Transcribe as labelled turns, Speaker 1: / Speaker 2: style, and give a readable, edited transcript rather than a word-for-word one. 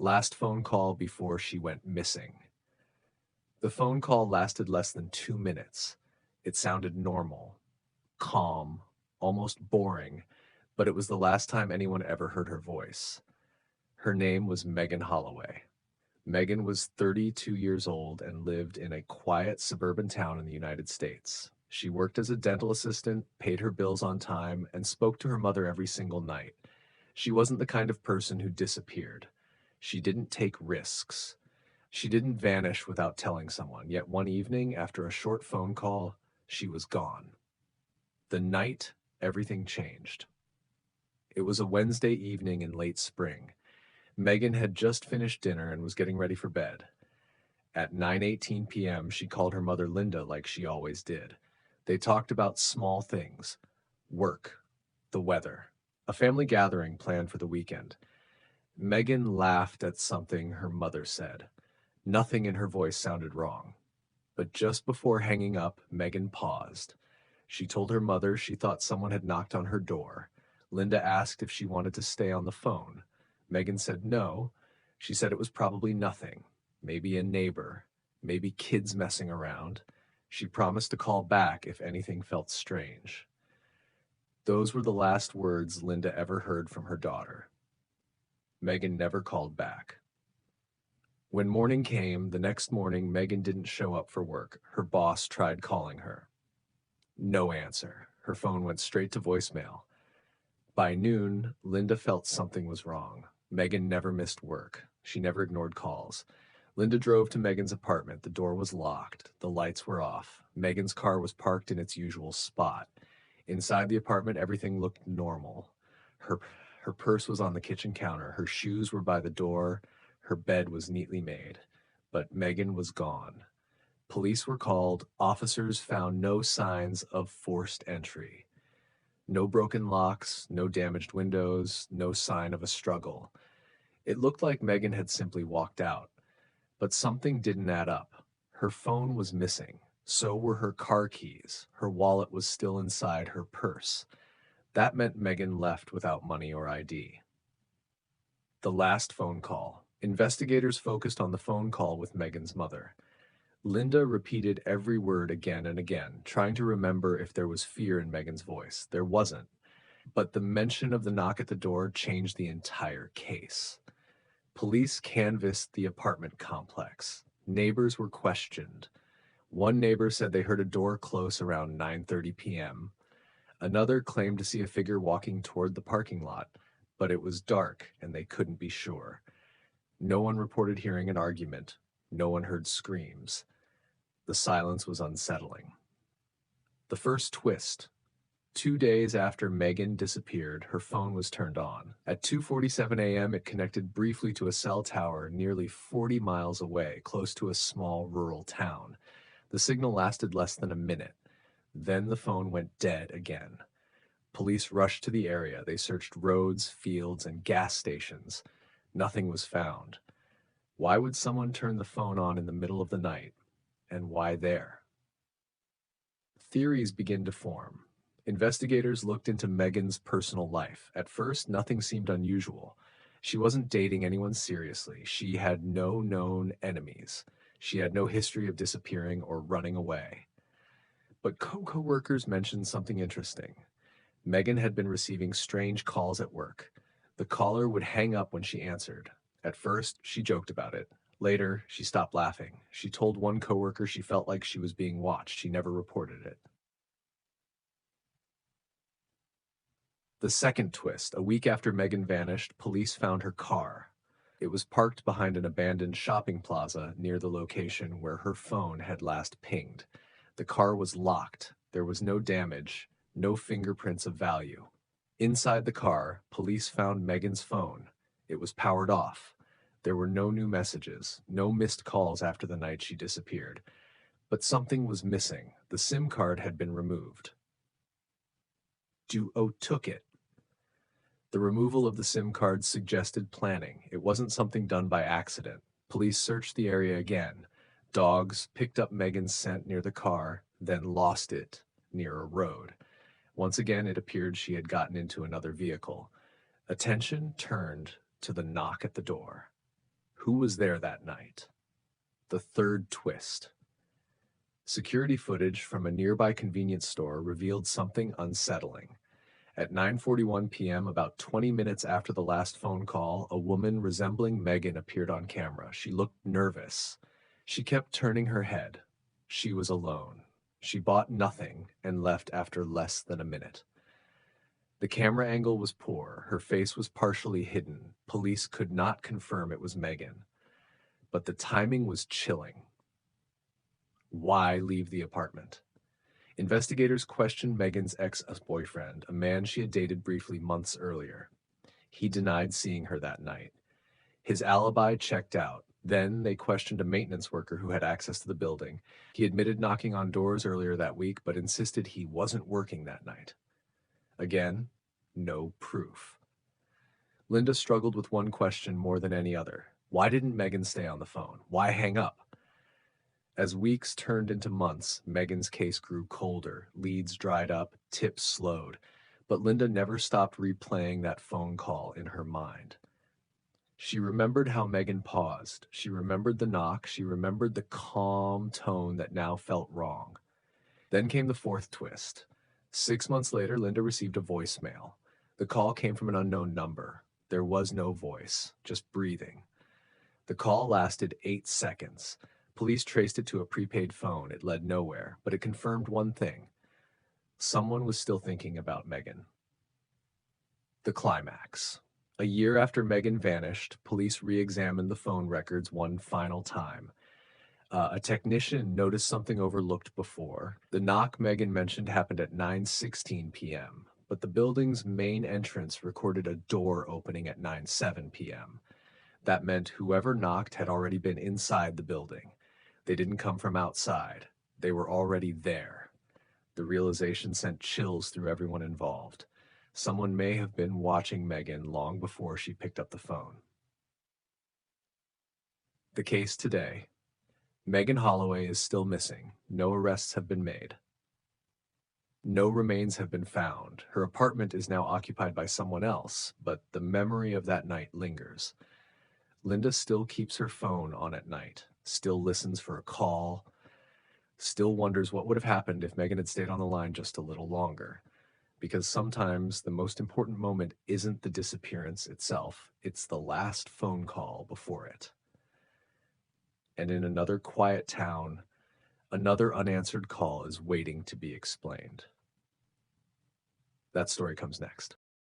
Speaker 1: Last phone call before she went missing. The phone call lasted less than 2 minutes. It sounded normal, calm, almost boring, but it was the last time anyone ever heard her voice. Her name was Megan Holloway. Megan was 32 years old and lived in a quiet suburban town in the United States. She worked as a dental assistant, paid her bills on time, and spoke to her mother every single night. She wasn't the kind of person who disappeared. She didn't take risks. She didn't vanish without telling someone, yet one evening, after a short phone call, she was gone. The night everything changed. It was a Wednesday evening in late spring. Megan had just finished dinner and was getting ready for bed. At 9:18 p.m., she called her mother Linda like she always did. They talked about small things: work, the weather, a family gathering planned for the weekend. Megan laughed at something her mother said. Nothing in her voice sounded wrong. But just before hanging up, Megan paused. She told her mother she thought someone had knocked on her door. Linda asked if she wanted to stay on the phone. Megan said no. She said it was probably nothing. Maybe a neighbor. Maybe kids messing around. She promised to call back if anything felt strange. Those were the last words Linda ever heard from her daughter. Megan never called back. When morning came, the next morning, Megan didn't show up for work. Her boss tried calling her. No answer. Her phone went straight to voicemail. By noon, Linda felt something was wrong. Megan never missed work. She never ignored calls. Linda drove to Megan's apartment. The door was locked. The lights were off. Megan's car was parked in its usual spot. Inside the apartment, everything looked normal. Her, her purse was on the kitchen counter. Her shoes were by the door. Her bed was neatly made. But Megan was gone. Police were called. Officers found no signs of forced entry. No broken locks, no damaged windows, no sign of a struggle. It looked like Megan had simply walked out. But something didn't add up. Her phone was missing. So were her car keys. Her wallet was still inside her purse. That meant Megan left without money or ID. The last phone call. Investigators focused on the phone call with Megan's mother. Linda repeated every word again and again, trying to remember if there was fear in Megan's voice. There wasn't. But the mention of the knock at the door changed the entire case. Police canvassed the apartment complex. Neighbors were questioned. One neighbor said they heard a door close around 9:30 p.m. Another claimed to see a figure walking toward the parking lot, but it was dark and they couldn't be sure. No one reported hearing an argument. No one heard screams. The silence was unsettling. The first twist. 2 days after Megan disappeared, her phone was turned on. At 2:47 a.m., it connected briefly to a cell tower nearly 40 miles away, close to a small rural town. The signal lasted less than a minute. Then the phone went dead again. Police rushed to the area. They searched roads, fields, and gas stations. Nothing was found. Why would someone turn the phone on in the middle of the night? And why there? Theories begin to form. Investigators looked into Megan's personal life. At first, nothing seemed unusual. She wasn't dating anyone seriously. She had no known enemies. She had no history of disappearing or running away. But co-workers mentioned something interesting. Megan had been receiving strange calls at work. The caller would hang up when she answered. At first, she joked about it. Later, she stopped laughing. She told one coworker she felt like she was being watched. She never reported it. The second twist. A week after Megan vanished, police found her car. It was parked behind an abandoned shopping plaza near the location where her phone had last pinged. The car was locked. There was no damage, no fingerprints of value. Inside the car, police found Megan's phone. It was powered off. There were no new messages, no missed calls after the night she disappeared. But something was missing. The SIM card had been removed. Duo took it. The removal of the SIM card suggested planning. It wasn't something done by accident. Police searched the area again. Dogs picked up Megan's scent near the car, then lost it near a road. Once again, it appeared she had gotten into another vehicle. Attention turned to the knock at the door. Who was there that night? The third twist. Security footage from a nearby convenience store revealed something unsettling. At 9:41 p.m., about 20 minutes after the last phone call, a woman resembling Megan appeared on camera. She looked nervous. She kept turning her head. She was alone. She bought nothing and left after less than a minute. The camera angle was poor. Her face was partially hidden. Police could not confirm it was Megan. But the timing was chilling. Why leave the apartment? Investigators questioned Megan's ex-boyfriend, a man she had dated briefly months earlier. He denied seeing her that night. His alibi checked out. Then they questioned a maintenance worker who had access to the building. He admitted knocking on doors earlier that week, but insisted he wasn't working that night. Again, no proof. Linda struggled with one question more than any other. Why didn't Megan stay on the phone? Why hang up? As weeks turned into months, Megan's case grew colder, leads dried up, tips slowed, but Linda never stopped replaying that phone call in her mind. She remembered how Megan paused. She remembered the knock. She remembered the calm tone that now felt wrong. Then came the fourth twist. 6 months later, Linda received a voicemail. The call came from an unknown number. There was no voice, just breathing. The call lasted 8 seconds. Police traced it to a prepaid phone. It led nowhere, but it confirmed one thing. Someone was still thinking about Megan. The climax. A year after Megan vanished, police re-examined the phone records one final time. A technician noticed something overlooked before. The knock Megan mentioned happened at 9:16 p.m., but the building's main entrance recorded a door opening at 9:07 p.m. That meant whoever knocked had already been inside the building. They didn't come from outside. They were already there. The realization sent chills through everyone involved. Someone may have been watching Megan long before she picked up the phone. The case today. Megan Holloway is still missing. No arrests have been made. No remains have been found. Her apartment is now occupied by someone else, but the memory of that night lingers. Linda still keeps her phone on at night, still listens for a call, still wonders what would have happened if Megan had stayed on the line just a little longer. Because sometimes the most important moment isn't the disappearance itself, it's the last phone call before it. And in another quiet town, another unanswered call is waiting to be explained. That story comes next.